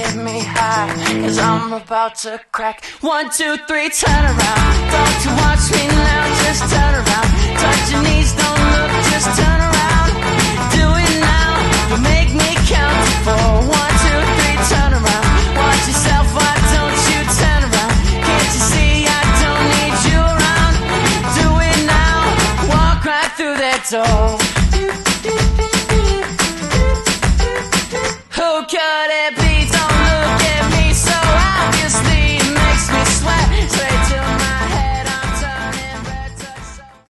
get me high, 'cause I'm about to crack. 1, 2, 3, turn around. Don't you watch me now, just turn around. Touch your knees, don't look, just turn around. Do it now, you make me count to 4. 1, 2, 3, turn around. Watch yourself, why don't you turn around? Can't you see I don't need you around? Do it now, walk right through that door.